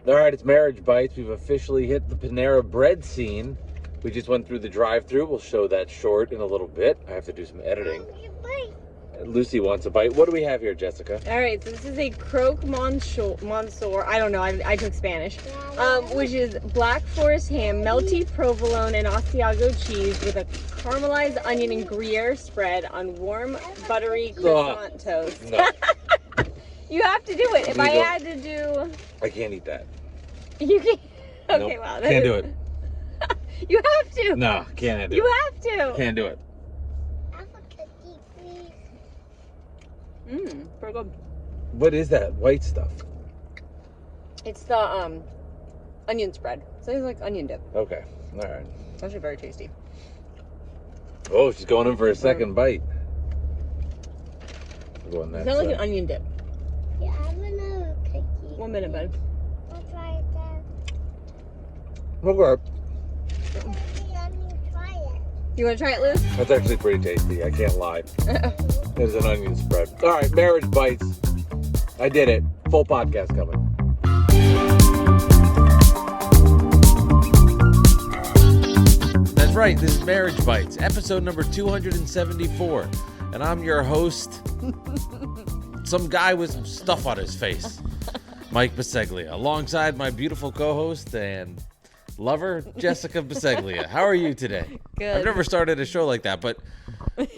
All right, it's Marriage Bites. We've officially hit the Panera Bread scene. We just went through the drive-thru. We'll show that short in a little bit. I have to do some editing. Lucy wants a bite. What do we have here, Jessica? All right, so this is a Croque Monsieur. I don't know. I took Spanish. Which is black forest ham, melty provolone, and Asiago cheese with a caramelized onion and Gruyere spread on warm, buttery croissant toast. No. You have to do it. If I had to do... I can't eat that. You can... Okay, nope. wow. Can't do it. You have to. No, can't do it. You have to. Can't do it. Pretty good. What is that white stuff? It's the onion spread. So it's like onion dip. Okay, all right. It's actually very tasty. Oh, she's going in for a second bite. It's not like an onion dip. Yeah, I have another cookie. 1 minute, bud. I'll try it then. Okay. Let me try it. You want to try it, Liz? That's actually pretty tasty. I can't lie. There's an onion spread. All right, Marriage Bites. I did it. Full podcast coming. That's right. This is Marriage Bites, episode number 274. And I'm your host, some guy with some stuff on his face, Mike Biseglia, alongside my beautiful co-host and lover, Jessica Biseglia. How are you today? Good. I've never started a show like that, but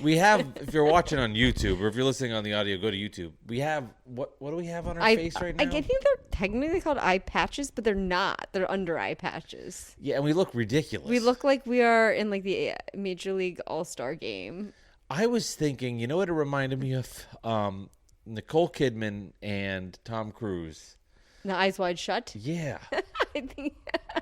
we have, if you're watching on YouTube or if you're listening on the audio, go to YouTube. We have, what do we have on our face right now? I think they're technically called eye patches, but they're not. They're under eye patches. Yeah, and we look ridiculous. We look like we are in like the Major League All-Star game. I was thinking, you know what it reminded me of? Nicole Kidman and Tom Cruise. The Eyes Wide Shut? Yeah. I think.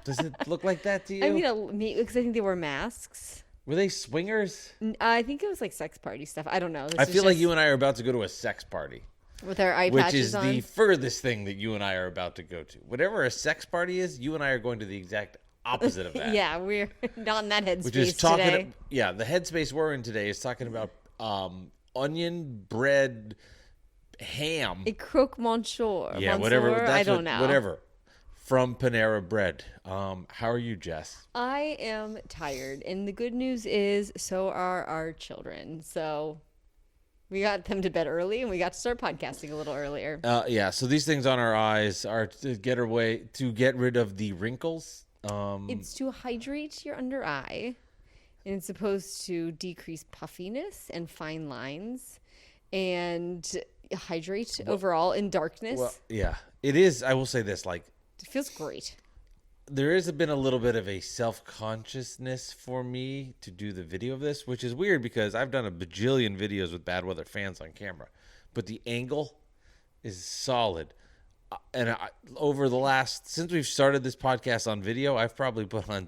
Does it look like that to you? I mean, because I think they wore masks. Were they swingers? I think it was like sex party stuff. I don't know. I feel like you and I are about to go to a sex party. With our eye which patches is on. the furthest thing that you and I are about to go to. Whatever a sex party is, you and I are going to the exact opposite of that. Yeah, we're not in that headspace which is talking today. Yeah, the headspace we're in today is talking about onion bread ham. A croque monsieur. Yeah, Monsieur? whatever. I don't know. Whatever. From Panera Bread. How are you, Jess? I am tired, and the good news is so are our children. So we got them to bed early, and we got to start podcasting a little earlier. Yeah, so these things on our eyes are to get rid of the wrinkles. It's to hydrate your under eye, and it's supposed to decrease puffiness and fine lines, and hydrate overall in darkness. Well, yeah, it is. I will say this, like, it feels great. There has been a little bit of a self-consciousness for me to do the video of this, which is weird because I've done a bajillion videos with bad weather fans on camera, but the angle is solid. And over the since we've started this podcast on video, I've probably put on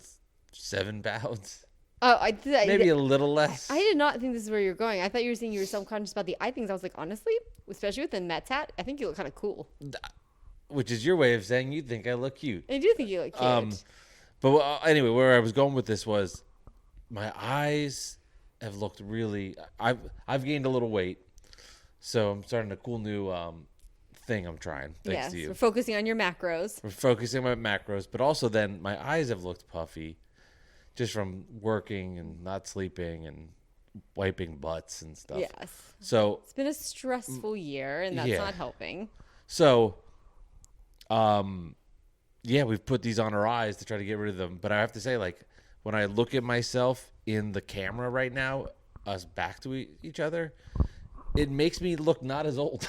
7 pounds. Oh, maybe a little less. I did not think this is where you're going. I thought you were saying you were self-conscious about the eye things. I was like, honestly, especially with the Mets hat, I think you look kind of cool. Which is your way of saying you think I look cute. I do think you look cute. But anyway, where I was going with this was my eyes have looked really... I've gained a little weight, so I'm starting a cool new thing I'm trying, thanks to you. We're focusing on your macros. We're focusing on my macros, but also then my eyes have looked puffy just from working and not sleeping and wiping butts and stuff. Yes. So it's been a stressful year, and that's not helping. So... yeah, we've put these on our eyes to try to get rid of them. But I have to say, like, when I look at myself in the camera right now, us back to each other, it makes me look not as old.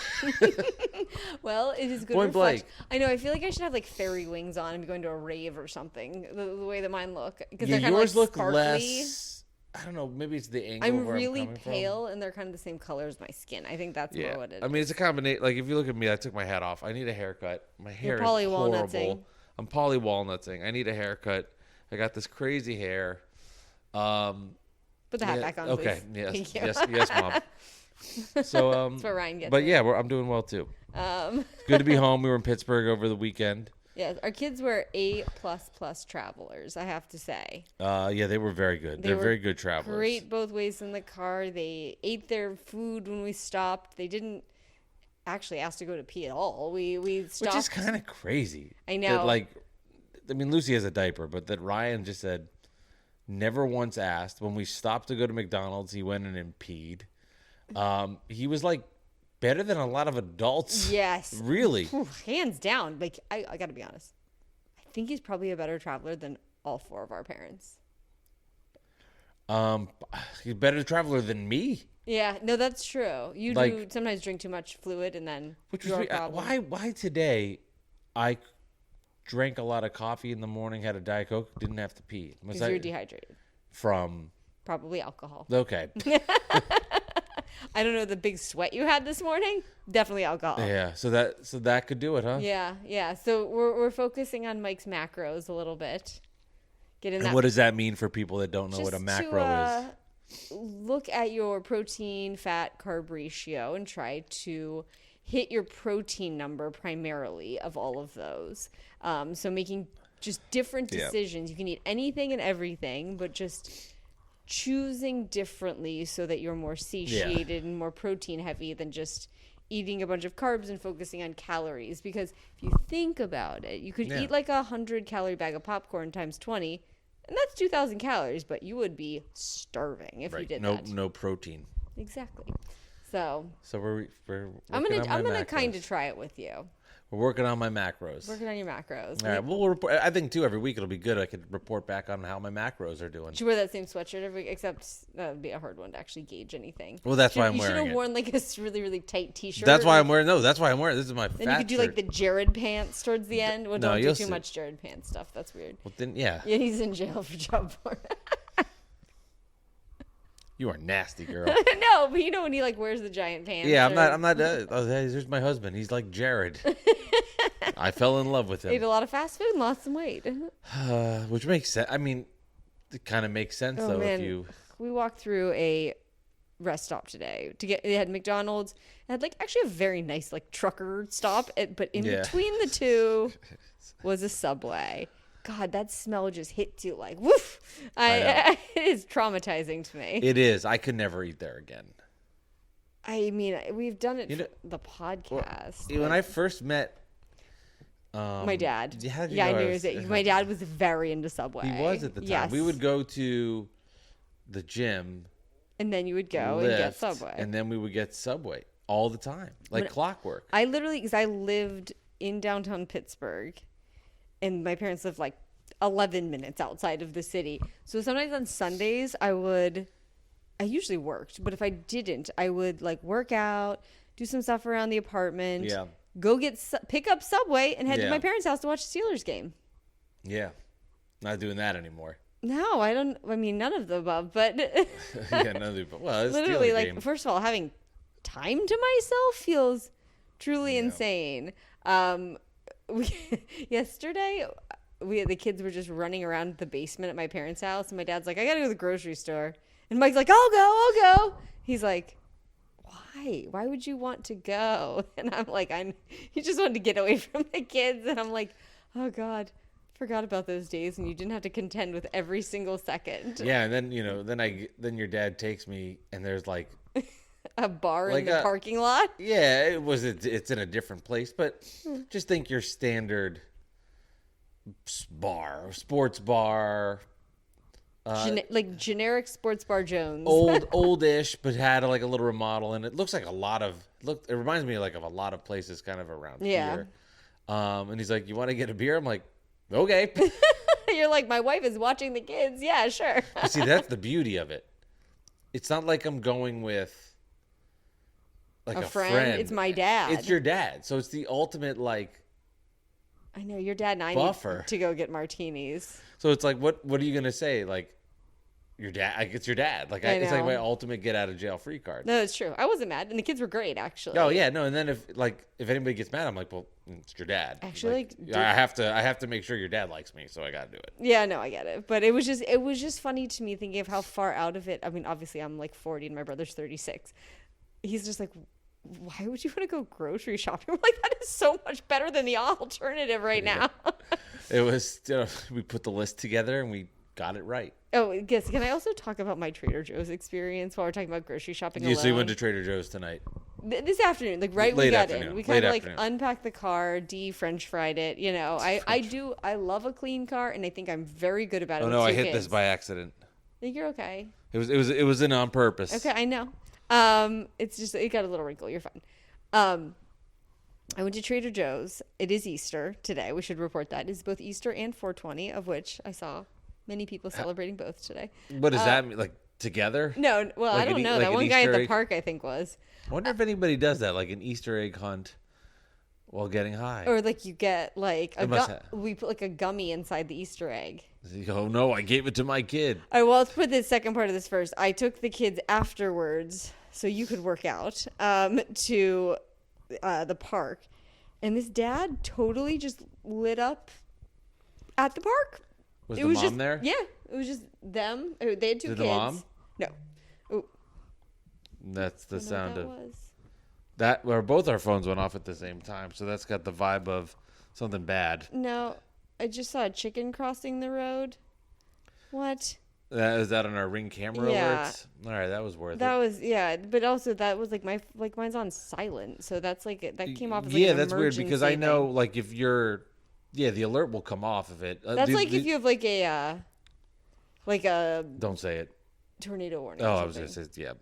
Well, it is good. Point blank. I know. I feel like I should have like fairy wings on and be going to a rave or something. The way that mine look, because yeah, they're kind of yours like look sparkly. less. I don't know. Maybe it's the angle. I'm where really I'm coming pale, from. and they're kind of the same color as my skin. I think that's more what it is. I mean, it's a combination. Like, if you look at me, I took my hat off. I need a haircut. My hair is horrible. I'm poly-walnutsing. I need a haircut. I got this crazy hair. Put the hat back on, okay. please. Yes. Thank you. Yes, Mom. So, that's where Ryan gets. But it. yeah, I'm doing well too. It's good to be home. We were in Pittsburgh over the weekend. Yes, our kids were A++ travelers, I have to say. Yeah, they were very good. They're very good travelers. Great both ways in the car. They ate their food when we stopped. They didn't actually asked to go to pee at all. We stopped. Which is kind of crazy. I know. That, like, I mean, Lucy has a diaper, but that Ryan just said, never once asked. When we stopped to go to McDonald's, he went in and peed. He was like better than a lot of adults. Yes. Really. Whew, hands down. Like, I got to be honest. I think he's probably a better traveler than all 4 of our parents. He's a better traveler than me. Yeah, no, that's true. You Like- do sometimes drink too much fluid, and then Which was your weird. problem. Why today I drank a lot of coffee in the morning, had a Diet Coke, didn't have to pee. Was Because you're dehydrated. from Probably alcohol. okay. I don't know, the big sweat you had this morning? Definitely alcohol. Yeah, so that could do it, huh? Yeah. So we're focusing on Mike's macros a little bit. Getting And that. what does that mean for people that don't know what a just macro to, is? Look at your protein, fat, carb ratio and try to hit your protein number primarily of all of those. So making just different decisions. You can eat anything and everything, but just choosing differently so that you're more satiated and more protein heavy than just eating a bunch of carbs and focusing on calories. Because if you think about it, you could eat like 100-calorie bag of popcorn times 20, and that's 2,000 calories, but you would be starving if you did that. No protein. Exactly. So we're I'm working gonna on my kind macros. of try it with you. We're working on my macros. Working on your macros. All right. Well, we'll report, I think too every week it'll be good. I could report back on how my macros are doing. You should wear that same sweatshirt every week, except that would be a hard one to actually gauge anything. Well, that's why I'm You should wearing have it. worn like a really, really tight t-shirt. That's why I'm wearing. No, that's why I'm wearing. This is my Then fat you could do shirt. like the Jared pants towards the end. Well, No, don't do you'll too see. much Jared pants stuff. That's weird. Well, then yeah. Yeah, he's in jail for job porn. You are nasty, girl. No, but you know when he like wears the giant pants. Yeah, I'm or- not. Oh, there's my husband. He's like Jared. I fell in love with Ate him, a lot of fast food and lost some weight. which makes sense. I mean, it kind of makes sense Oh though man, if you. we walked through a rest stop today to get. It had McDonald's. It had like actually a very nice like trucker stop, but in Yeah. between the two was a Subway. God, that smell just hits you like woof. It is traumatizing to me. It is. I could never eat there again. I mean, we've done it You for know- the podcast. When I first met my dad. how did you Yeah, I know knew I it was- was my dad was very into Subway. he was at the time. Yes. We would go to the gym, and then you would go and get lift, Subway. and then we would get Subway all the time, like When- clockwork. I literally, because I lived in downtown Pittsburgh, and my parents lived like 11 minutes outside of the city. So sometimes on Sundays, I usually worked, but if I didn't, I would like work out, do some stuff around the apartment, Yeah. go pick up Subway, and head to Yeah. my parents' house to watch the Steelers game. Yeah, not doing that anymore. No, I don't. I mean, none of the above, but Yeah, well, it's literally, Steeler like, game. first of all, having time to myself feels truly insane. Yesterday, the kids were just running around the basement at my parents' house, and my dad's like, "I gotta go to the grocery store," and Mike's like, I'll go." He's like, "Why? Why would you want to go?" And I'm like, he just wanted to get away from the kids, and I'm like, "Oh God." Forgot about those days, and you didn't have to contend with every single second. Yeah, and then then your dad takes me, and there's like, A bar Like in the a- parking lot. yeah, it's in a different place, but just think your standard sports bar, Like generic sports bar Jones. oldish, but had like a little remodel, and it looks like it reminds me like of a lot of places kind of around Yeah. here. And he's like, "You want to get a beer?" I'm like, "Okay." You're like, my wife is watching the kids. Yeah, sure. But see, that's the beauty of it. It's not like I'm going with like A friend. It's my dad. It's your dad, so it's the ultimate like. I know your dad and I Buffer. need to go get martinis. So it's like, what are you gonna say? Like, your dad? Like, it's your dad. Like, it's like know. my ultimate get out of jail free card. No, it's true. I wasn't mad, and the kids were great, actually. Oh yeah, no. And then if anybody gets mad, I'm like, well, it's your dad. Actually, I have to make sure your dad likes me, so I gotta do it. Yeah, no, I get it. But it was just funny to me thinking of how far out of it. I mean, obviously, I'm like 40 and my brother's 36. He's just like, why would you want to go grocery shopping? I'm like, that is so much better than the alternative right now. It was we put the list together and we got it right. Oh, yes. Can I also talk about my Trader Joe's experience while we're talking about grocery shopping alone? So you went to Trader Joe's tonight. This afternoon, like right Late we got afternoon. in. We Late kind of like afternoon. unpacked the car, French fried it. You know, I love a clean car, and I think I'm very good about it. Oh with no, I two hit kids. this by accident. I think you're okay. It was in on purpose. Okay, I know. It's just it got a little wrinkle. You're fine. I went to Trader Joe's. It is Easter today. We should report that. It's both Easter and 420, of which I saw many people celebrating both today. What does that mean? Like together? No, well, Like I don't know. like That an one guy at Easter the egg? park, I think, was. I wonder if anybody does that, like an Easter egg hunt while getting high. Or like you get like It must have. we put like a gummy inside the Easter egg. Oh no, I gave it to my kid. All right, well, let's put the second part of this first. I took the kids afterwards, so you could work out, to the park. And this dad totally just lit up at the park. Was It the was mom just, there? Yeah, it was just them. They had two Did kids. the mom? No. Oh, That's the I don't know what sound that of was. that. Where both our phones went off at the same time, so that's got the vibe of something bad. No, I just saw a chicken crossing the road. What? Is that on our Ring camera Yeah. alerts? All right, that was worth That it. was but also that was like mine's on silent, so that's like that came off as like Yeah, an that's weird because I emergency know thing. like if you're, the alert will come off of it. That's like if you have like a don't say it. tornado warning. Oh, or I was gonna something. say yeah.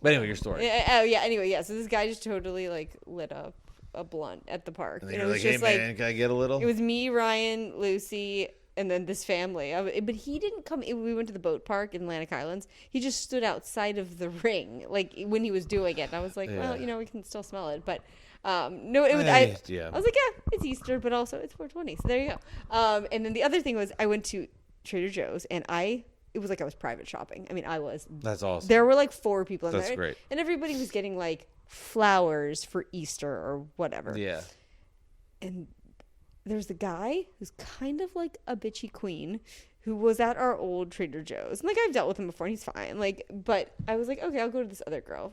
But anyway, your story. Oh yeah. Anyway, yeah. So this guy just totally like lit up a blunt at the park, And and then it you're was like, hey just man, can I get a little? it was me, Ryan, Lucy, and then this family. But he didn't come. We went to the boat park in Atlantic Islands. He just stood outside of the ring, like when he was doing it. And I was like, well, Yeah. we can still smell it. But no, it was. Yeah. I was like, yeah, it's Easter, but also it's 420. So there you go. And then the other thing was, I went to Trader Joe's, and it was like I was private shopping. I mean, I was. That's awesome. There were like 4 people in That's there. great. And everybody was getting like flowers for Easter or whatever. Yeah. And there's a guy who's kind of like a bitchy queen who was at our old Trader Joe's. And like I've dealt with him before and he's fine. Like, but I was like, okay, I'll go to this other girl.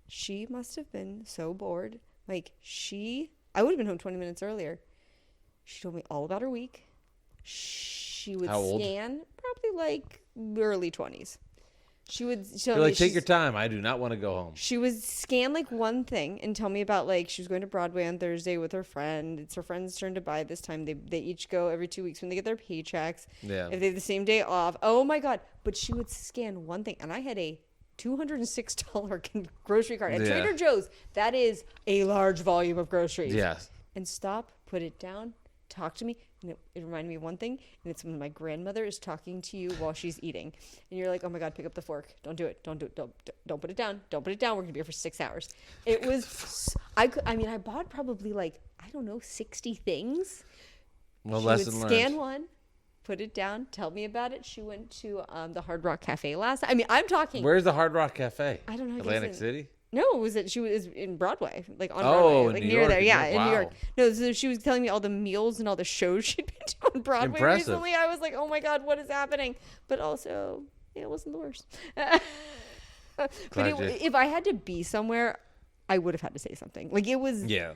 She must have been so bored. Like I would have been home 20 minutes earlier. She told me all about her week. She would How old? scan probably like early 20s. She would tell You're me like, take she's- your time. I do not want to go home. she would scan like one thing and tell me about like she was going to Broadway on Thursday with her friend. It's her friend's turn to buy this time. They each go every 2 weeks when they get their paychecks. Yeah. If they have the same day off. Oh my God. But she would scan one thing. And I had a $206 grocery cart at Yeah. Trader Joe's. That is a large volume of groceries. Yes. And stop, put it down, talk to me. And it reminded me of one thing, and it's when my grandmother is talking to you while she's eating, and you're like, "Oh my God, pick up the fork! Don't do it! Don't do it! Don't put it down! Don't put it down! We're gonna be here for 6 hours." It was, I bought probably like 60 things. Well, She lesson would learned. scan one, put it down, tell me about it. She went to the Hard Rock Cafe last. I mean, I'm talking. Where's the Hard Rock Cafe? I don't know. I guess Atlantic in- City. No, she was in Broadway, like on Oh, Broadway, in like New near York, there. in Yeah, New- in New York. wow. No, so she was telling me all the meals and all the shows she'd been to on Broadway Impressive. recently. I was like, oh my God, what is happening? But also, it wasn't the worst. But if I had to be somewhere, I would have had to say something. Like it was. Yeah.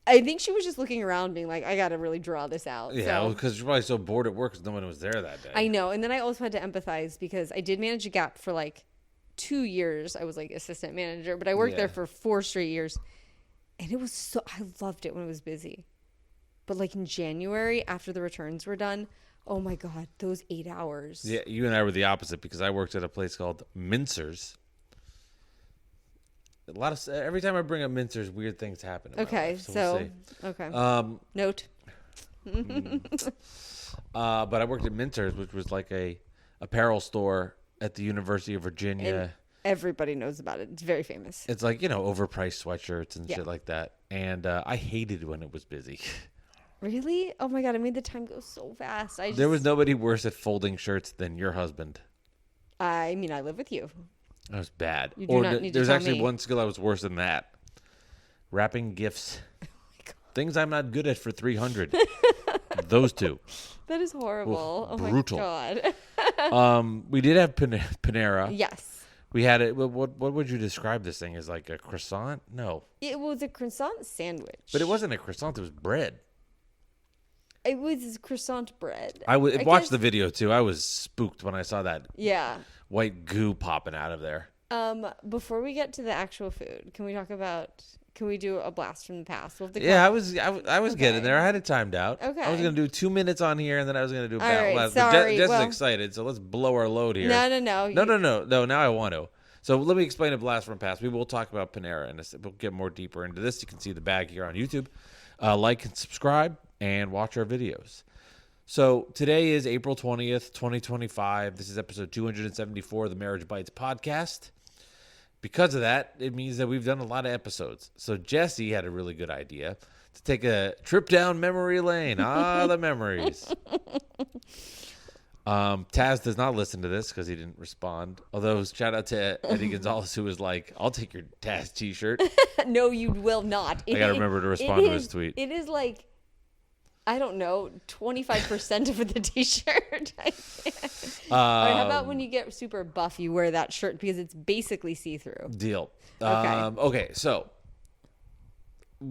I think she was just looking around, being like, I got to really draw this out. Yeah, So. because you're probably so bored at work because no one was there that day. I know. And then I also had to empathize because I did manage a Gap for like 2 years. I was like assistant manager, but I worked there for 4 straight years. And it was I loved it when it was busy. But like in January, after the returns were done, oh my God, those 8 hours. Yeah, you and I were the opposite because I worked at a place called Mincers. Every time I bring up Mincers, weird things happen. In my Okay, life, we'll see. okay. Note. But I worked at Mincers, which was like a apparel store at the University of Virginia. And everybody knows about it. It's very famous. It's like, overpriced sweatshirts and Yeah. shit like that. And I hated when it was busy. Really? Oh my God, I made the time go so fast. There was nobody worse at folding shirts than your husband. I mean, I live with you. That was bad. You do not need to there's tell actually me. one skill I was worse than that. Wrapping gifts. Things I'm not good at for 300. Those two. That is horrible. Oh brutal. my God. We did have Panera. Yes. We had it. What would you describe this thing as? Like a croissant? No. It was a croissant sandwich. But it wasn't a croissant. It was bread. It was croissant bread. I watched guess- the video too. I was spooked when I saw that Yeah. white goo popping out of there. Before we get to the actual food, can we do a blast from the past? Yeah, I was getting there. I had it timed out. Okay. I was going to do 2 minutes on here, and then I was going to do All right, blast. sorry. But Jess is Well- excited, so let's blow our load here. No. No, now I want to. So let me explain a blast from the past. We will talk about Panera, and we'll get more deeper into this. You can see the bag here on YouTube. Like and subscribe, and watch our videos. So today is April 20th, 2025. This is episode 274 of the Marriage Bites podcast. Because of that, it means that we've done a lot of episodes. So Jesse had a really good idea to take a trip down memory lane. The memories. Taz does not listen to this because he didn't respond. Although shout out to Eddie Gonzalez, who was like, "I'll take your Taz t-shirt." No, you will not. I gotta remember to respond to his tweet. It is like, I don't know, 25% of the t-shirt. Or how about when you get super buff, you wear that shirt because it's basically see-through. Deal. Okay. Okay, so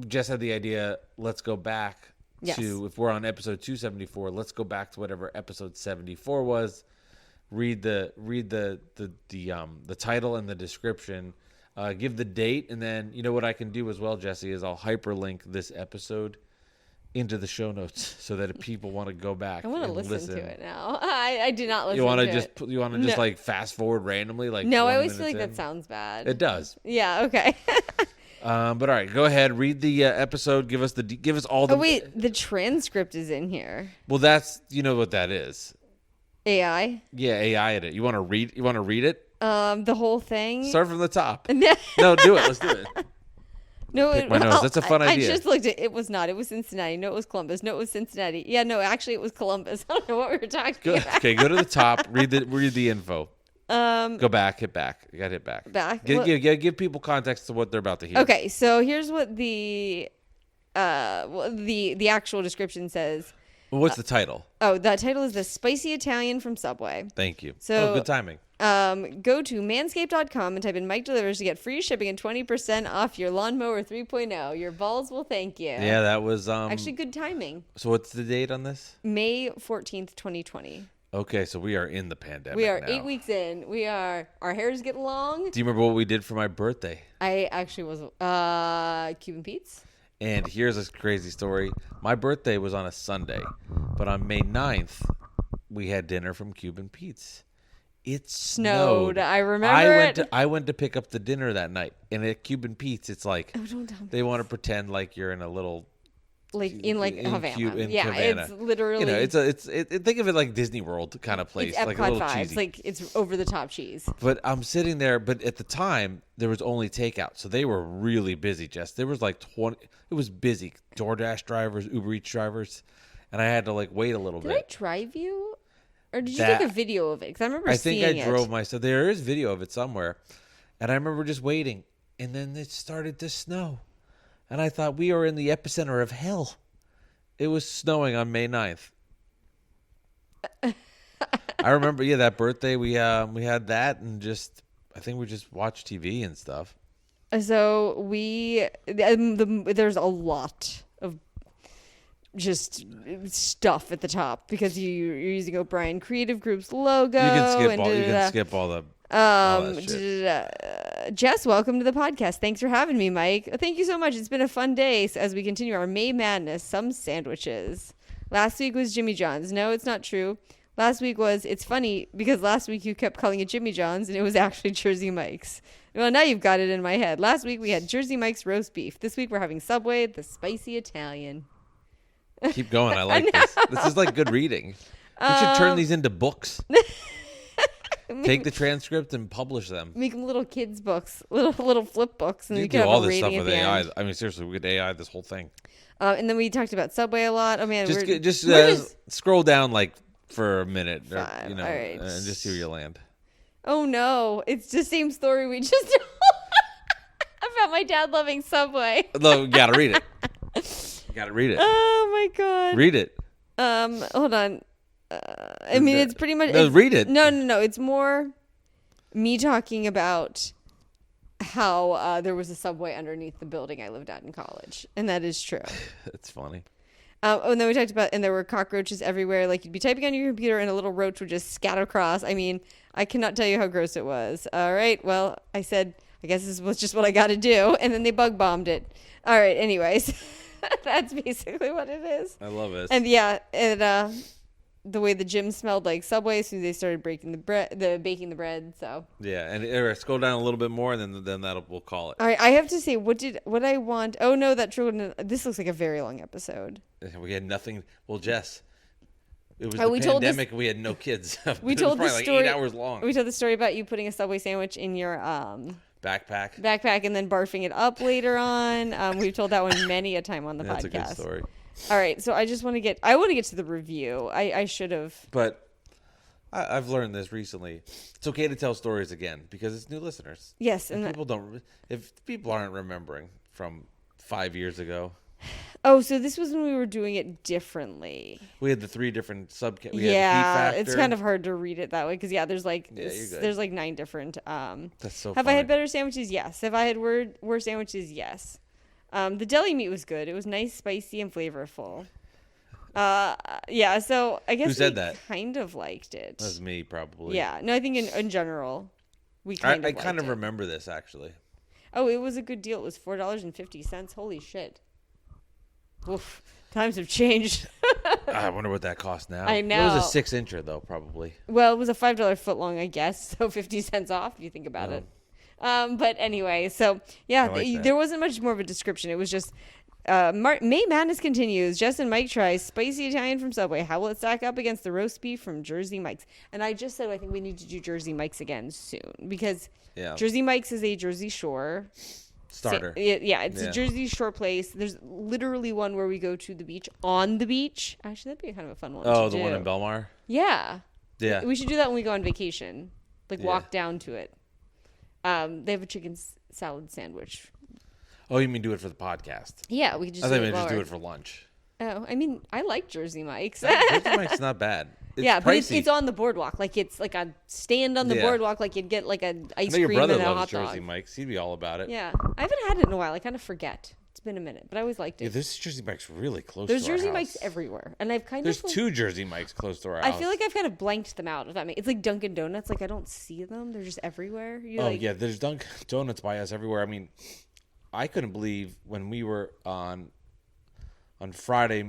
Jess had the idea. Let's go back to, if we're on episode 274, let's go back to whatever episode 74 was. Read the title and the description. Give the date, and then you know what I can do as well, Jesse, is I'll hyperlink this episode into the show notes so that if people want to go back, I want to listen to it now. I do not listen. You want to just like fast forward randomly, like no. I always feel like that sounds bad. It does. Yeah. Okay. But all right, go ahead. Read the episode. Give us all the. Oh wait, the transcript is in here. Well, that's what that is. AI. Yeah, AI in it. You want to read? You want to read it? The whole thing. Start from the top. No, do it. Let's do it. No, Pick my nose. That's a fun idea. I just looked at it. Was not. It was Cincinnati. No, it was Columbus. No, it was Cincinnati. Yeah, no, actually, it was Columbus. I don't know what we were talking about. Okay, go to the top. Read the info. Go back. Hit back. You got to hit back. Back. Give people context to what they're about to hear. Okay, so here's what the actual description says. Well, what's the title? Oh, the title is The Spicy Italian from Subway. Thank you. So, good timing. Go to manscaped.com and type in Mike Delivers to get free shipping and 20% off your lawnmower 3.0. Your balls will thank you. Yeah, that was actually good timing. So what's the date on this? May 14th, 2020. Okay, so we are in the pandemic. We are now. 8 weeks in. Our hair's getting long. Do you remember what we did for my birthday? I actually was Cuban Pete's. And here's a crazy story. My birthday was on a Sunday, but on May 9th, we had dinner from Cuban Pete's. It snowed. I remember I went to pick up the dinner that night, and at Cuban Pete's, it's like don't tell me. They want to pretend like you're in a little in Havana. In yeah, Havana. It's literally. Think of it like Disney World kind of place, It's like a Epcot little vibes. cheesy. Like it's over the top cheese. But I'm sitting there. But at the time, there was only takeout, so they were really busy. Jess, there was like 20. It was busy. DoorDash drivers, Uber Eats drivers, and I had to like wait a little bit. Did I drive you? Or did you take a video of it? Because I remember seeing it. I think I drove myself. There is video of it somewhere. And I remember just waiting. And then it started to snow. And I thought we are in the epicenter of hell. It was snowing on May 9th. I remember, that birthday we had that and I think we just watched TV and stuff. So there's a lot of just stuff at the top because you're using O'Brien Creative Group's logo. You can skip all the that shit. Jess, welcome to the podcast. Thanks for having me, Mike. Thank you so much. It's been a fun day as we continue our May Madness. Some sandwiches. Last week was Jimmy John's. No, it's not true. Last week it's funny because last week you kept calling it Jimmy John's and it was actually Jersey Mike's. Well, now you've got it in my head. Last week we had Jersey Mike's roast beef. This week we're having Subway, the spicy Italian. Keep going. I like this. This is like good reading. We should turn these into books. Take the transcript and publish them. Make them little kids' books, little flip books, and you can do have all a this stuff rating with at the AI. end. I mean, seriously, we could AI this whole thing. And then we talked about Subway a lot. Oh man, just scroll down like for a minute, all right. and just see where you land. Oh no, it's the same story we just told about my dad loving Subway. No, you gotta read it. You gotta read it. Oh my god. Read it. Hold on. I mean, it's pretty much. Read it. No. It's more me talking about how there was a Subway underneath the building I lived at in college, and that is true. It's funny. And then we talked about, and there were cockroaches everywhere. Like you'd be typing on your computer and a little roach would just scatter across. I mean, I cannot tell you how gross it was. All right. Well, I said, I guess this was just what I got to do. And then they bug bombed it. All right. Anyways, that's basically what it is. I love it. And yeah, the way the gym smelled like Subway as soon as they started baking the bread. So yeah, and scroll down a little bit more, and then we'll call it. all right, I have to say, what I want? Oh no, that true. This looks like a very long episode. We had nothing. Well, Jess, it was we the told pandemic. We had no kids. We It told was the probably story. like 8 hours long. We told the story about you putting a Subway sandwich in your backpack and then barfing it up later on. We've told that one many a time on the That's podcast. a good story. All right, so I want to get to the review. I should have. But I've learned this recently. It's okay to tell stories again because it's new listeners. Yes, If and if people aren't remembering from 5 years ago. oh, so this was when we were doing it differently. We had the 3 different subcategories. Yeah, it's kind of hard to read it that way because there's like you're good. there's like 9 different. That's so. Have funny. I had better sandwiches? Yes. Have I had worse sandwiches? Yes. The deli meat was good. It was nice, spicy, and flavorful. Yeah. So I guess Who said we that? kind of liked it. That was me, probably. Yeah. No, I think in general, we I kind of. kind of liked it. remember this actually. Oh, it was a good deal. It was $4.50. Holy shit. Oof. Times have changed. I wonder what that costs now. I It was know. a 6-incher though, probably. Well, it was a $5 foot long, I guess. So 50 cents off if you think about it. But anyway, so yeah, I like that. there wasn't much more of a description. It was just May Madness continues. Jess and Mike try spicy Italian from Subway. How will it stack up against the roast beef from Jersey Mike's? And I just said I think we need to do Jersey Mike's again soon because Jersey Mike's is a Jersey Shore Starter. it's a Jersey Shore place. There's literally one where we go to the beach on the beach. Actually, that'd be kind of a fun one. Oh, to the do. one in Belmar? Yeah. Yeah. We should do that when we go on vacation. Like walk down to it. They have a chicken salad sandwich. Oh, you mean do it for the podcast? Yeah, we could just. I do think it we just do lower. it for lunch. Oh, I mean, I like Jersey Mike's. Jersey Mike's not bad. It's yeah, but it's pricey. on the boardwalk. Like it's like a stand on the boardwalk. Like you'd get like an ice I know your cream brother and a loves hot Jersey dog. Mike's. He'd be all about it. Yeah, I haven't had it in a while. I kind of forget. It's been a minute, but I always liked it. Yeah, this Jersey Mike's really close. There's to our Jersey house. Mike's everywhere, and I've kind There's of. Like, 2 Jersey Mike's close to our I house. feel like I've kind of blanked them out. If that makes it's like Dunkin' Donuts. Like I don't see them. They're just everywhere. Yeah, there's Dunkin' Donuts by us everywhere. I mean, I couldn't believe when we were on Friday.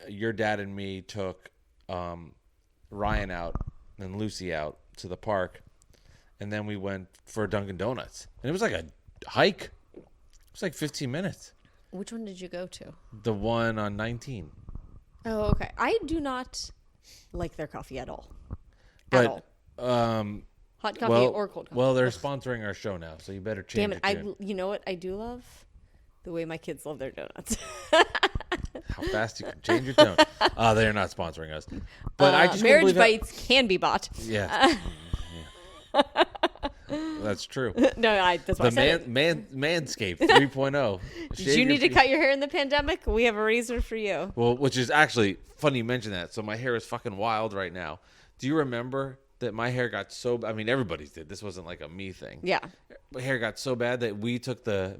Your dad and me took Ryan out and Lucy out to the park, and then we went for Dunkin' Donuts, and it was like a hike. It was like 15 minutes. Which one did you go to? The one on 19. Oh, okay. I do not like their coffee at all. But Hot coffee or cold coffee. Well, they're sponsoring our show now, so you better change Damn it! your tune. You know what I do love? The way my kids love their donuts. How fast you can change your tone. They're not sponsoring us. But I just couldn't Marriage believe bites can be bought. Yeah. That's true. No, that's why I said it. Manscaped 3.0. Did you need to cut your hair in the pandemic? We have a razor for you. Well, which is actually funny you mention that. So my hair is fucking wild right now. Do you remember that my hair got so I mean, everybody's did. This wasn't like a me thing. Yeah. My hair got so bad that we took the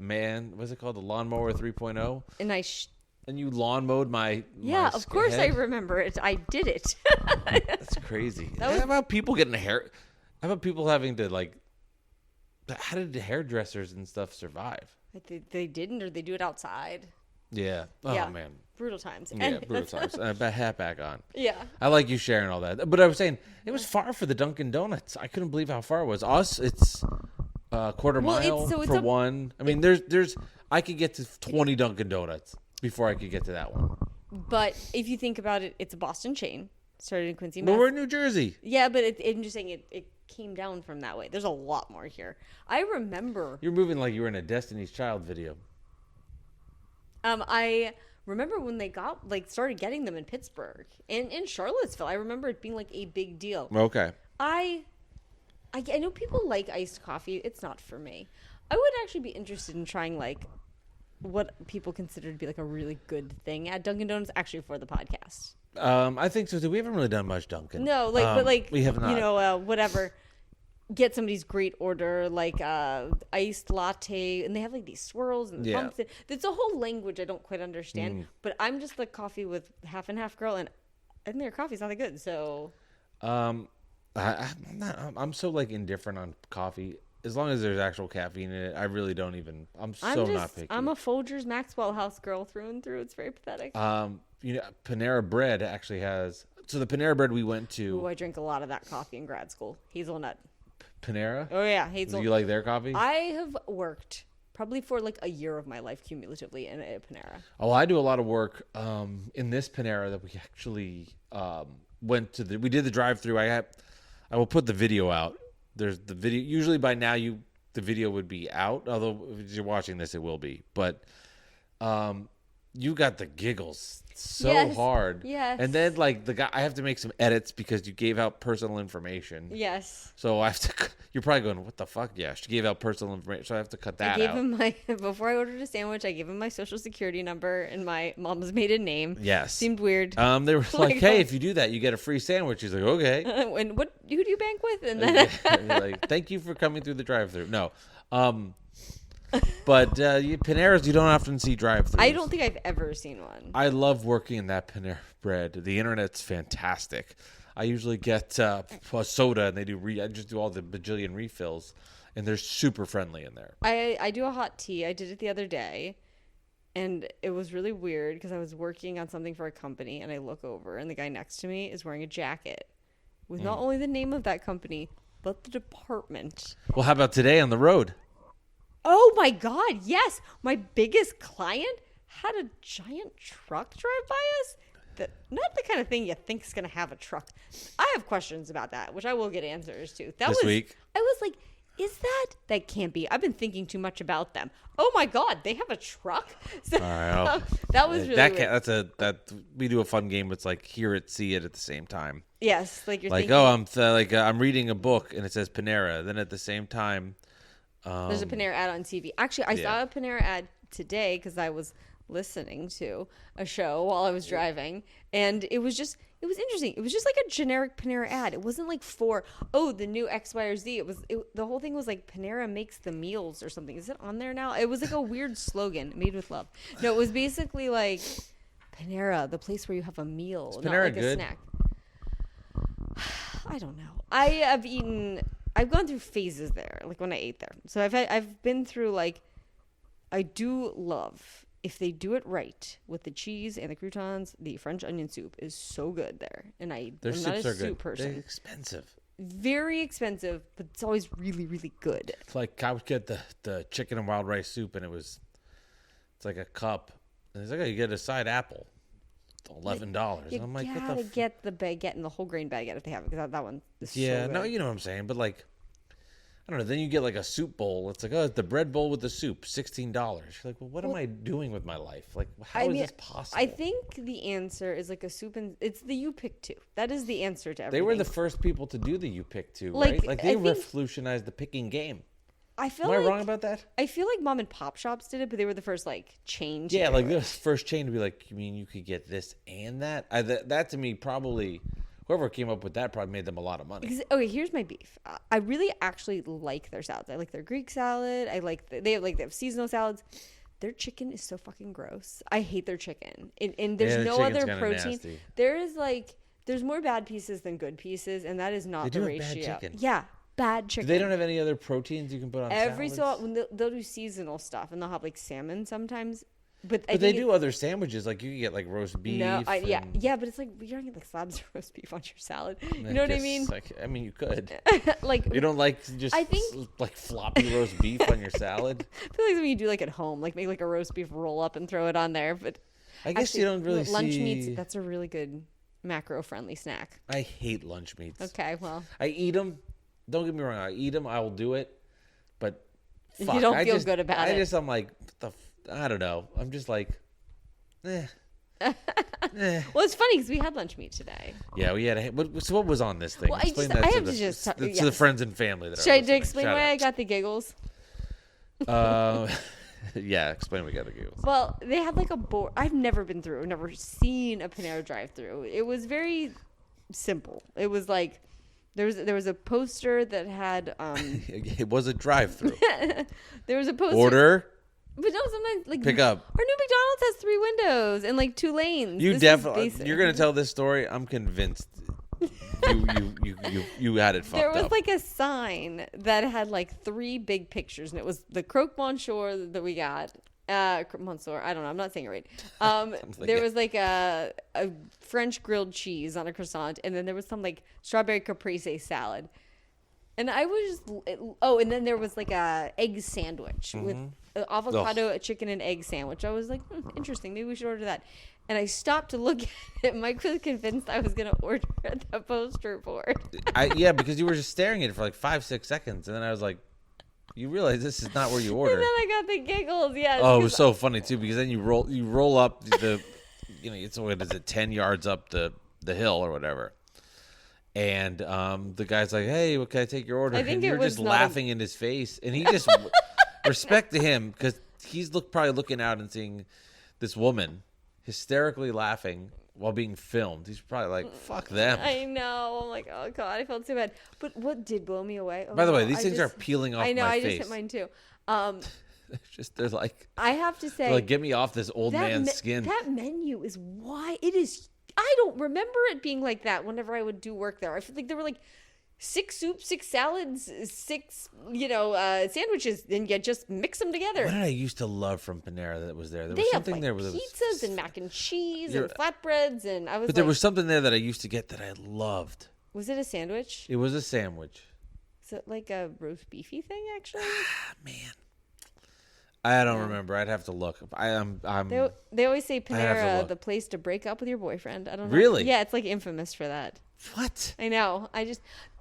what's it called? The lawnmower 3.0. And you lawn mowed my yeah, of course head? I remember it. I did it. That's crazy. How about people getting a hair? How about people having to like? How did the hairdressers and stuff survive? They didn't, or they do it outside. Yeah. Oh Yeah. man. Brutal times. Yeah, brutal times. Hat back on. Yeah. I like you sharing all that, but I was saying it was far for the Dunkin' Donuts. I couldn't believe how far it was. Us, it's quarter mile for one. I mean, there's. I could get to 20 Dunkin' Donuts before I could get to that one. But if you think about it, it's a Boston chain. Started in Quincy, But we're in New Jersey. Yeah, but I'm just saying it came down from that way. There's a lot more here. I remember. You're moving like you were in a Destiny's Child video. I remember when they started getting them in Pittsburgh and in Charlottesville. I remember it being like a big deal. Okay. I know people like iced coffee. It's not for me. I would actually be interested in trying like what people consider to be like a really good thing at Dunkin' Donuts, actually for the podcast. I think so too. We haven't really done much Dunkin'. No, but we have not. whatever. get somebody's great order, like iced latte, and they have like these swirls and pumps. It's a whole language I don't quite understand. But I'm just the coffee with half and half girl, and I think their coffee's not that good. So, I'm so like indifferent on coffee. As long as there's actual caffeine in it, I really don't even. Not picky. I'm a Folgers Maxwell House girl through and through. It's very pathetic. Panera Bread actually has. So the Panera Bread we went to. Ooh, I drink a lot of that coffee in grad school. Hazelnut. Panera? Oh yeah, hazelnut. Do you like their coffee? I have worked probably for like a year of my life cumulatively in a Panera. Oh, I do a lot of work in this Panera that we actually went to. We did the drive-thru. I will put the video out. There's the video. Usually by now the video would be out. Although if you're watching this, it will be. But you got the giggles so hard. Yes. And then like the guy, I have to make some edits because you gave out personal information. Yes. So I have to. You're probably going, what the fuck? Yeah, she gave out personal information, so I have to cut that out. I gave him before I ordered a sandwich. I gave him my social security number and my mom's maiden name. Yes. Seemed weird. They were like, hey, if you do that, you get a free sandwich. He's like, okay. And who do you bank with? And then like, thank you for coming through the drive-thru. No. But Paneras, you don't often see drive-thrus. I don't think I've ever seen one. I love working in that Panera Bread. The internet's fantastic. I usually get a soda, and I just do all the bajillion refills, and they're super friendly in there. I do a hot tea. I did it the other day, and it was really weird because I was working on something for a company, and I look over, and the guy next to me is wearing a jacket with not only the name of that company, but the department. Well, how about today on the road? Oh my God, yes. My biggest client had a giant truck drive by us. Not the kind of thing you think is going to have a truck. I have questions about that, which I will get answers to. This week? I was like, that can't be. I've been thinking too much about them. Oh my God, they have a truck? So, that was really weird. We do a fun game. It's like hear it, see it at the same time. Yes, like you're like, thinking. I'm reading a book and it says Panera. Then at the same time, there's a Panera ad on TV. Actually, I saw a Panera ad today because I was listening to a show while I was driving, and it was interesting. It was just like a generic Panera ad. It wasn't like the new X, Y, or Z. The whole thing was like Panera makes the meals or something. Is it on there now? It was like a weird slogan, made with love. No, it was basically like Panera, the place where you have a meal, is not Panera like good? A snack. I don't know. I've gone through phases there, like when I ate there. So I've been through like, I do love, if they do it right with the cheese and the croutons, the French onion soup is so good there. And I'm not a soup person. They're expensive. Very expensive, but it's always really, really good. It's like I would get the chicken and wild rice soup, and it's like a cup. And it's like, oh, you get a side apple. $11. I'm like, what the get the baguette and the whole grain baguette if they have it, because that one is so good. No, you know what I'm saying, but like, I don't know. Then you get like a soup bowl. It's like, oh, it's the bread bowl with the soup, $16. You're like, well, what am I doing with my life? Like, how is this possible? I think the answer is like a soup, and it's the you pick two. That is the answer to everything. They were the first people to do the you pick two, right? Like they revolutionized the picking game. Am I wrong about that? I feel like mom and pop shops did it, but they were the first like chain. Yeah, like the first chain to be like, you mean you could get this and that? That to me probably, whoever came up with that probably made them a lot of money. Okay, here's my beef. I really actually like their salads. I like their Greek salad. I like they have seasonal salads. Their chicken is so fucking gross. I hate their chicken. And there's no other protein. Nasty. There's more bad pieces than good pieces, and that is not the ratio. Bad chicken. Yeah. Bad chicken. They don't have any other proteins you can put on salads? So often they'll do seasonal stuff, and they'll have like salmon sometimes. But they do other sandwiches, like you can get like roast beef. No, yeah, but it's like you don't get like slabs of roast beef on your salad. You know what I mean? I mean, you could. Like you don't like just like floppy roast beef on your salad. I feel like something you do like at home, like make like a roast beef roll up and throw it on there. But I guess you don't really lunch meats. That's a really good macro friendly snack. I hate lunch meats. Okay, well I eat them. Don't get me wrong. I eat them. I will do it. But fuck, you don't feel good about it. I'm like, I don't know. I'm just like, eh. Well, it's funny because we had lunch meat today. Yeah, we had. So what was on this thing? Well, explain I have to the friends and family that are listening. Should I explain why I got the giggles? Yeah, explain we got the giggles. Well, they had like a board. I've never been through. I've never seen a Panera drive-thru. It was very simple. It was like There was a poster that had It was a drive-thru. there was a poster. Order, But no, sometimes like pick up. Our new McDonald's has 3 windows and like 2 lanes. You This is definitely. basic. You're gonna tell this story. I'm convinced. You had it fucked There was up. like a sign that had like 3 big pictures, and it was the Croque Monsieur that we got. Monsieur, I don't know. I'm not saying it right. There was like a French grilled cheese on a croissant, and then there was some like strawberry caprese salad. And I was and then there was like a egg sandwich with avocado, a chicken and egg sandwich. I was like, interesting. Maybe we should order that. And I stopped to look at it. Mike was convinced I was going to order at the poster board. Yeah, because you were just staring at it for like 5-6 seconds, and then I was like, you realize this is not where you order. And then I got the giggles. Yes. Oh, it was so funny too, because then you roll up the, it's what is it, 10 yards up the hill or whatever. And the guy's like, "Hey, what can I take your order?" I think and it you're was just not laughing in his face, and he just respect to him because he's probably looking out and seeing this woman hysterically laughing while being filmed. He's probably like, "Fuck them." I know. I'm like, oh god, I felt so bad. But what did blow me away? Oh, By the way, no, these I things just- are peeling off I know. my I face. just hit mine too. They're like, I have to say, get me off this old man's skin. That menu is why it is. I don't remember it being like that whenever I would do work there. I feel like there were like 6 soups, 6 salads, 6 sandwiches, and you just mix them together. What did I used to love from Panera that was there? There They was have something like there. Where there pizzas was, and mac and cheese and flatbreads, and I was. But there was something there that I used to get that I loved. Was it a sandwich? It was a sandwich. Is it like a roast beefy thing? Actually, Man, I don't remember. I'd have to look. I'm. they always say have to Panera, look. the place to break up with your boyfriend. I don't know. Really? Yeah, it's like infamous for that. What? I know. I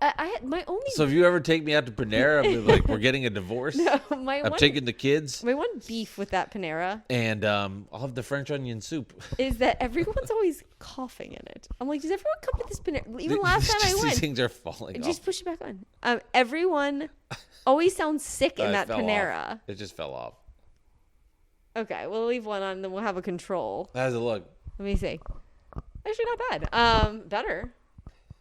had my only. So if you ever take me out to Panera, I'll be like, we're getting a divorce. I'm taking the kids, My one beef with that Panera and I'll have the French onion soup. is that everyone's always coughing in it. I'm like, does everyone come to this Panera? Even last time I These went, things are falling off. just push it back on. Everyone always sounds sick in It that fell Panera. off. It just fell off. Okay, we'll leave one on, then we'll have a control. How does it look? Let me see. Actually, not bad. Better.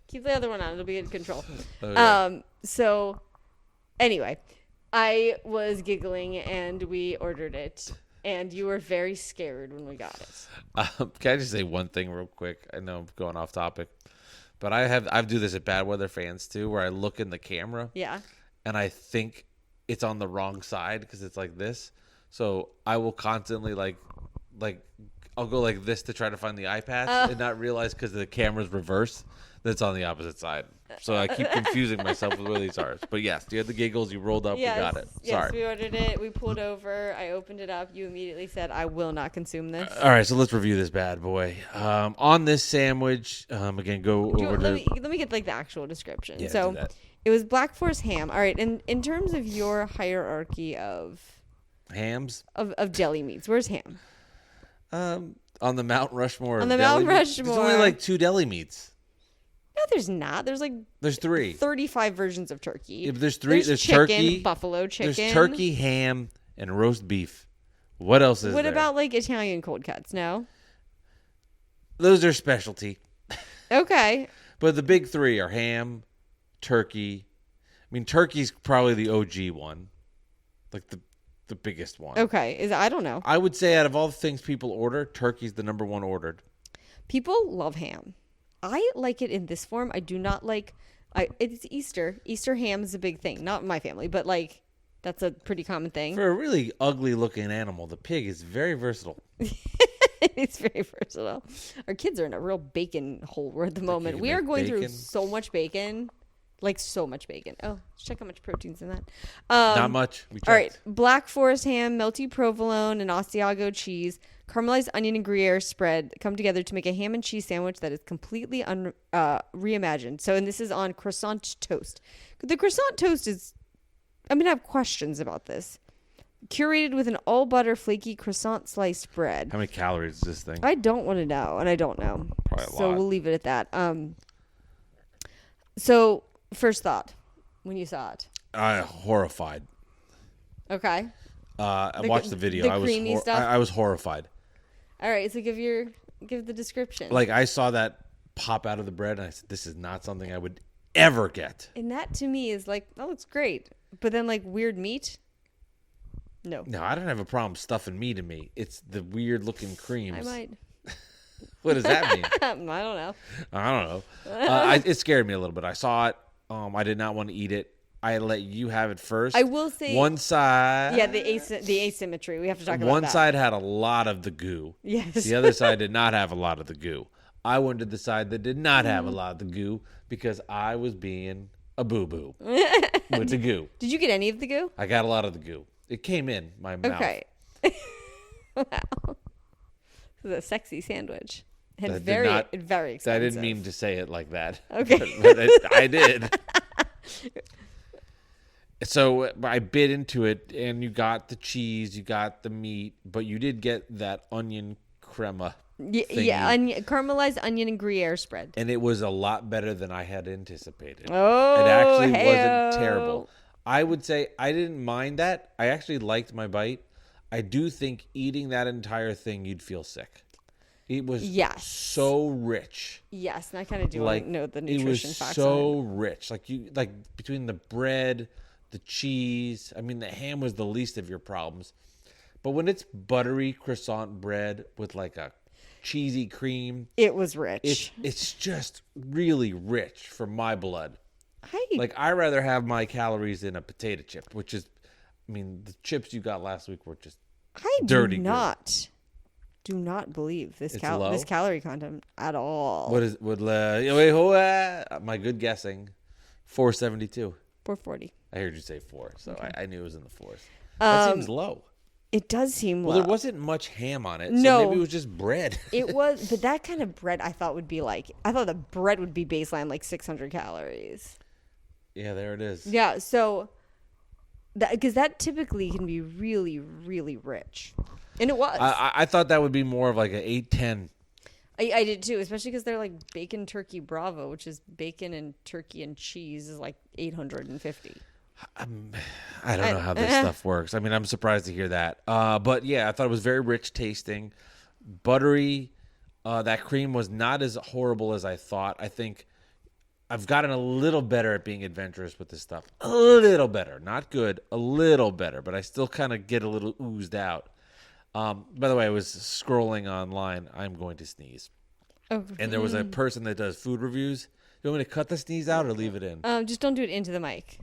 Keep the other one on. It'll be in control. Okay. So, anyway, I was giggling and we ordered it. And you were very scared when we got it. Can I just say one thing real quick? I know I'm going off topic, but I do this at Bad Weather Fans too, where I look in the camera. Yeah. And I think it's on the wrong side because it's like this. So I will constantly like I'll go like this to try to find the eye patch and not realize because the camera's reversed that's on the opposite side. So I keep confusing myself with where these are. But yes, you had the giggles, you rolled up, Yes, we got it. yes, Sorry. we ordered it. We pulled over. I opened it up. You immediately said, I will not consume this. All right, so let's review this bad boy. On this sandwich, again, go over to... Let me get like the actual description. Yeah, So do that. it was Black Forest ham. All right, and in terms of your hierarchy of Hams? of deli meats, where's ham? On the Mount Rushmore. On the deli Mount meats. There's only Rushmore. like 2 deli meats. No, there's not. There's like There's 3. 35 versions of turkey. Yeah, but there's 3. There's chicken, turkey, buffalo chicken. There's turkey, ham, and roast beef. What else is What there? about like Italian cold cuts? No. Those are specialty. Okay. But the big 3 are ham, turkey. I mean, turkey's probably the OG one. Like the biggest one. Okay. I don't know. I would say out of all the things people order, turkey's the number 1 ordered. People love ham. I like it in this form. I do not like. It's Easter. Easter ham is a big thing. Not in my family, but like that's a pretty common thing. For a really ugly looking animal, the pig is very versatile. It's very versatile. Our kids are in a real bacon hole at the moment. can We are make going through bacon? so much bacon. Like so much bacon. Oh, let's check how much protein's in that. Not much. We All right. checked. Black Forest ham, melty provolone, and Asiago cheese, caramelized onion and Gruyere spread come together to make a ham and cheese sandwich that is completely reimagined. So, and this is on croissant toast. The croissant toast is, I'm going to have questions about this. Curated with an all butter flaky croissant sliced bread. How many calories is this thing? I don't want to know, and I don't know. Probably a So lot. we'll leave it at that. So first thought when you saw it. Horrified. Okay. I watched the video. the I was creamy stuff? I was horrified. All right. So give the description. Like I saw that pop out of the bread, and I said, "This is not something I would ever get. And that to me is like, that looks great. But then like weird meat? No. No, I don't have a problem stuffing meat in me. It's the weird looking creams. I might. What does that mean? I don't know. I don't know. It scared me a little bit. I saw it. I did not want to eat it. I let you have it first. I will say one side. Yeah, the asymmetry. We have to talk about that. One side had a lot of the goo. Yes. The other side did not have a lot of the goo. I went to the side that did not have a lot of the goo because I was being a boo-boo with the goo. Did you get any of the goo? I got a lot of the goo. It came in my mouth. Okay. Wow. This is a sexy sandwich. And That did very not- very expensive. I didn't mean to say it like that. Okay. But I did. So I bit into it, and you got the cheese, you got the meat, but you did get that onion crema. Yeah, caramelized onion and Gruyere spread. And it was a lot better than I had anticipated. Oh, it actually hey-o. wasn't terrible. I would say I didn't mind that. I actually liked my bite. I do think eating that entire thing, you'd feel sick. It was so rich. Yes, and I kind of do want to know the nutrition facts. It was so rich. Like between the bread, the cheese. I mean, the ham was the least of your problems. But when it's buttery croissant bread with like a cheesy cream, it was rich. It's just really rich for my blood. Like I rather have my calories in a potato chip, which is, I mean, the chips you got last week were just dirty. Do not believe this calorie content at all. My good guessing, 472. 440. I heard you say 4, so okay. I knew it was in the 4s. That seems low. It does seem low. Well, there wasn't much ham on it, so no, maybe it was just bread. It was, but that kind of bread I thought would be like, I thought the bread would be baseline like 600 calories. Yeah, there it is. Yeah, so because that typically can be really, really rich. And it was. I thought that would be more of like an 8-10. I did too, especially because they're like bacon turkey bravo, which is bacon and turkey and cheese is like 850. I don't know how this stuff works. I mean, I'm surprised to hear that. But yeah, I thought it was very rich tasting, buttery. That cream was not as horrible as I thought. I think I've gotten a little better at being adventurous with this stuff. A little better, not good, a little better, but I still kind of get a little oozed out. By the way, I was scrolling online. I'm going to sneeze. Oh. And there was a person that does food reviews. You want me to cut the sneeze out or leave it in? Just don't do it into the mic.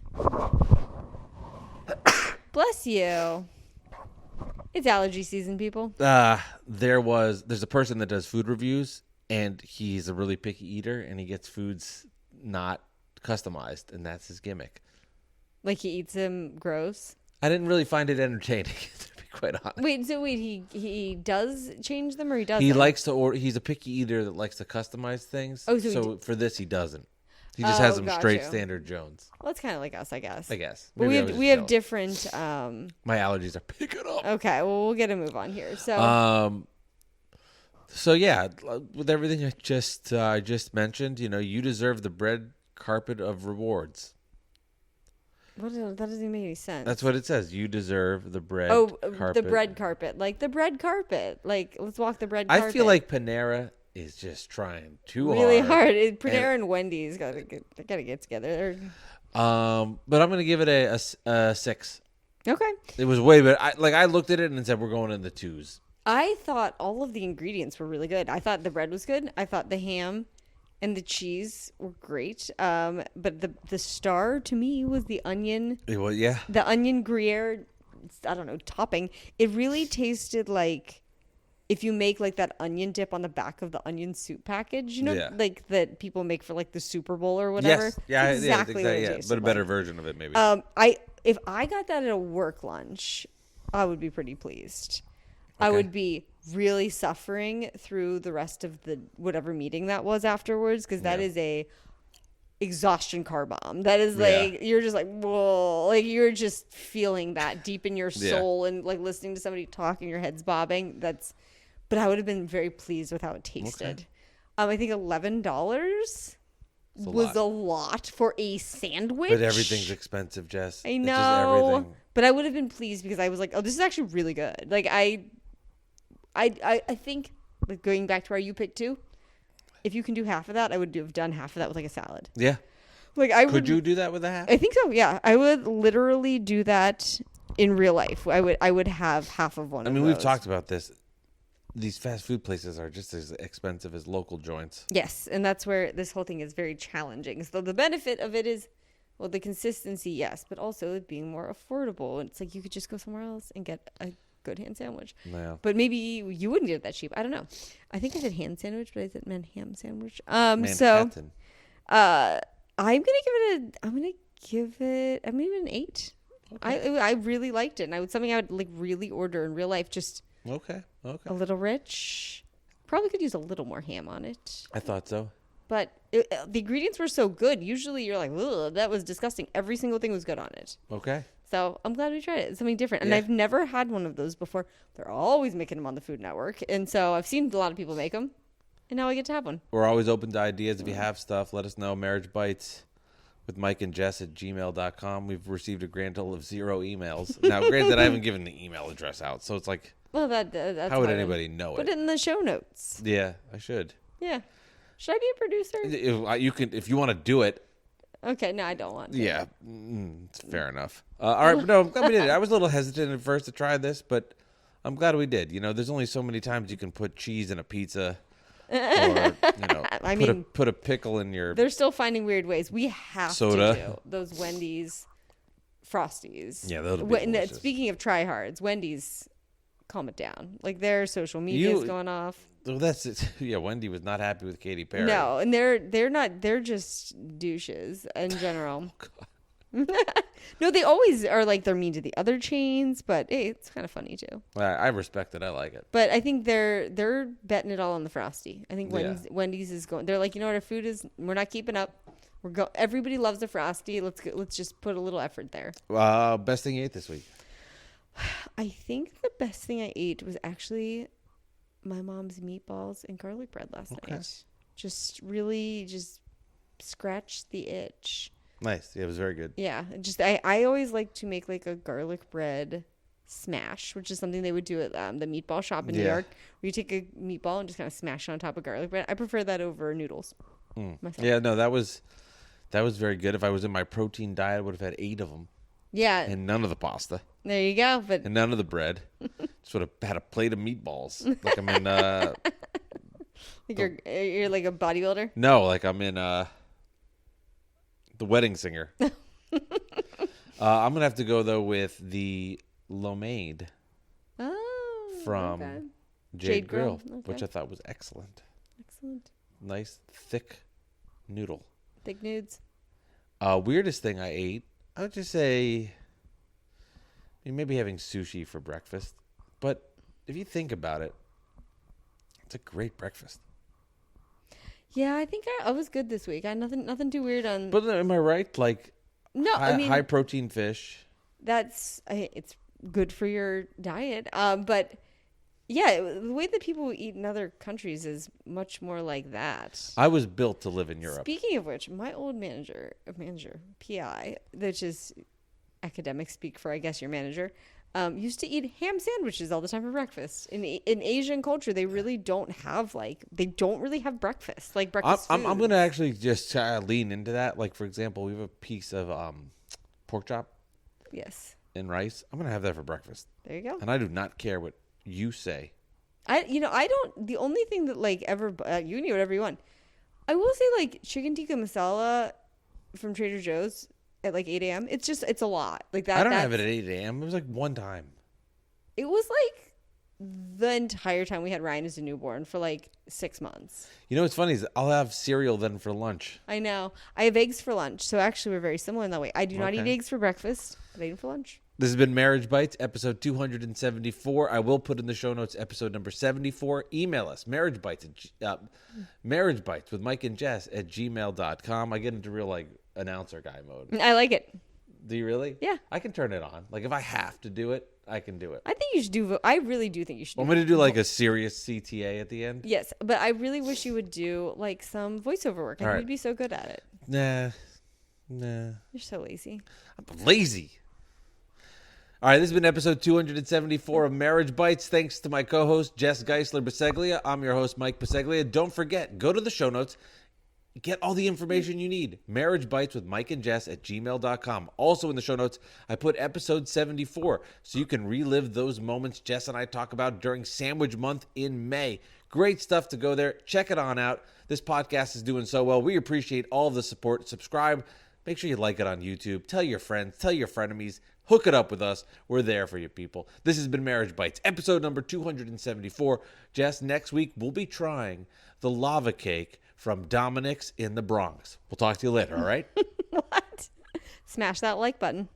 Bless you. It's allergy season, people. There's a person that does food reviews, and he's a really picky eater, and he gets foods not customized, and that's his gimmick. Like he eats them gross? I didn't really find it entertaining, to be quite honest. He does change them, or he doesn't? He likes to order. He's a picky eater that likes to customize things. Oh, so for this, he doesn't. He just has them straight standard Jones. Well, it's kind of like us, I guess. Maybe we have different. My allergies are picking up. Okay, well, we'll get a move on here. So. So yeah, with everything I just mentioned, you deserve the bread carpet of rewards. That doesn't even make any sense. That's what it says. You deserve the bread carpet. The bread carpet. Like the bread carpet. Like, let's walk the bread carpet. I feel like Panera is just trying too really hard. Panera and Wendy's gotta get together. But I'm gonna give it a 6. Okay. It was way better. I looked at it and said we're going in the 2s. I thought all of the ingredients were really good. I thought the bread was good. I thought the ham and the cheese were great. But the star to me was the onion. Well, yeah. The onion Gruyere, I don't know, topping. It really tasted like if you make like that onion dip on the back of the onion soup package, like that people make for like the Super Bowl or whatever. Yes. Yeah, exactly. What it tasted but a better like. version of it maybe. If I got that at a work lunch, I would be pretty pleased. Okay. I would be really suffering through the rest of the whatever meeting that was afterwards, because that is a exhaustion car bomb. That is like you're just like, whoa, like you're just feeling that deep in your soul and like listening to somebody talk and your head's bobbing. But I would have been very pleased with how it tasted. Okay. I think $11 was a lot for a sandwich. But everything's expensive, Jess. I know. But I would have been pleased because I was like, oh, this is actually really good. Like I think, like going back to our you pick 2, if you can do half of that, I would have done half of that with like a salad. Yeah. Like I Could you do that with a half? I think so. Yeah, I would literally do that in real life. I would have half of one. I of mean, those. we've talked about this. These fast food places are just as expensive as local joints. Yes, and that's where this whole thing is very challenging. So the benefit of it is, well, the consistency, yes, but also it being more affordable. It's like you could just go somewhere else and get a good hand sandwich. Yeah. But maybe you wouldn't get it that cheap. I don't know. I think I said hand sandwich, but I said ham sandwich. Manhattan. I'm gonna give it an 8. Okay. I really liked it, and it's something I would like really order in real life. Just Okay. a little rich. Probably could use a little more ham on it. I thought so. But the ingredients were so good. Usually you're like, ugh, that was disgusting. Every single thing was good on it. Okay. So I'm glad we tried it. It's something different. And Yeah. I've never had one of those before. They're always making them on the Food Network. And so I've seen a lot of people make them. And now I get to have one. We're always open to ideas. If you have stuff, let us know. Marriage Bites with Mike and Jess at gmail.com. We've received a grand total of 0 emails. Now, granted, I haven't given the email address out. So it's like, Well, that's how would fine. anybody know Put it? it in the show notes. Yeah, I should. Yeah. Should I be a producer? If you want to do it, Okay, no, I don't want to. yeah, it's fair enough. All right, but no, I'm glad we did it. I was a little hesitant at first to try this, but I'm glad we did. You know, there's only so many times you can put cheese in a pizza, or I mean, put a pickle in your. they're still finding weird ways. We have Soda. to do those Wendy's Frosties. Yeah, those would be delicious. Speaking of tryhards, Wendy's, calm it down. Like their social media is going off. Well, that's it. Yeah, Wendy was not happy with Katy Perry. No, and they're not. They're just douches in general. No, they always are like they're mean to the other chains, but hey, it's kind of funny too. I respect it. I like it. But I think they're betting it all on the Frosty. I think Yeah. Wendy's is going. They're like, you know what, our food is. We're not keeping up. Everybody loves the Frosty. Let's just put a little effort there. Best thing you ate this week? I think the best thing I ate was actually my mom's meatballs and garlic bread last night. Just really scratched the itch. Nice. Yeah, it was very good. Yeah, I always like to make like a garlic bread smash, which is something they would do at the meatball shop in New York, where you take a meatball and just kind of smash it on top of garlic bread. I prefer that over noodles. Myself. Yeah, no, that was very good. If I was in my protein diet, I would have had 8 of them. Yeah, And none of the pasta. there you go. But And none of the bread. Just would have had a plate of meatballs. Like I'm in like you're like a bodybuilder. no, like I'm in The Wedding Singer. I'm gonna have to go though with the lo mein Oh, from okay. Jade Grill, Okay. which I thought was excellent. Excellent. Nice thick noodle. Thick nudes. Weirdest thing I ate, I would just say maybe having sushi for breakfast. But if you think about it, it's a great breakfast. Yeah, I think I was good this week. I had nothing too weird on. But am I right? Like No, I mean high protein fish. it's good for your diet. But yeah, the way that people eat in other countries is much more like that. I was built to live in Europe. Speaking of which, my old manager, PI, which is academic speak for I guess your manager, used to eat ham sandwiches all the time for breakfast. In Asian culture, they really don't have breakfast like breakfast. I'm food. going to actually just lean into that. Like, for example, we have a piece of pork chop Yes, and rice. I'm going to have that for breakfast. there you go. And I do not care what you say. I don't. The only thing that like ever you can eat whatever you want. I will say like chicken tikka masala from Trader Joe's at like 8 a.m. It's a lot like that. I don't have it at 8 a.m. It was like one time. It was like the entire time we had Ryan as a newborn for like 6 months. You know what's funny is I'll have cereal then for lunch. I know. I have eggs for lunch, so actually we're very similar in that way. I do not eat Okay. eggs for breakfast, but I eat them for lunch. This has been Marriage Bites, episode 274. I will put in the show notes episode number 74. Email us, Marriage Bites with Mike and Jess at gmail.com. I get into real like announcer guy mode. I like it. Do you really? Yeah. I can turn it on. Like if I have to do it, I can do it. I think you should do. I really do think you should. I'm going to do like a serious CTA at the end. Yes, but I really wish you would do like some voiceover work. I think right. you'd be so good at it. Nah. You're so lazy. I'm lazy. All right, this has been episode 274 of Marriage Bites. Thanks to my co-host, Jess Geisler-Baseglia. I'm your host, Mike Baseglia. Don't forget, go to the show notes. Get all the information you need. Marriage Bites with Mike and Jess at gmail.com. Also in the show notes, I put episode 74 so you can relive those moments Jess and I talk about during Sandwich Month in May. Great stuff to go there. Check it on out. This podcast is doing so well. We appreciate all of the support. Subscribe. Make sure you like it on YouTube. Tell your friends. Tell your frenemies. Hook it up with us. We're there for you people. This has been Marriage Bites, episode number 274. Jess, next week we'll be trying the lava cake from Dominic's in the Bronx. We'll talk to you later, all right? What? Smash that like button.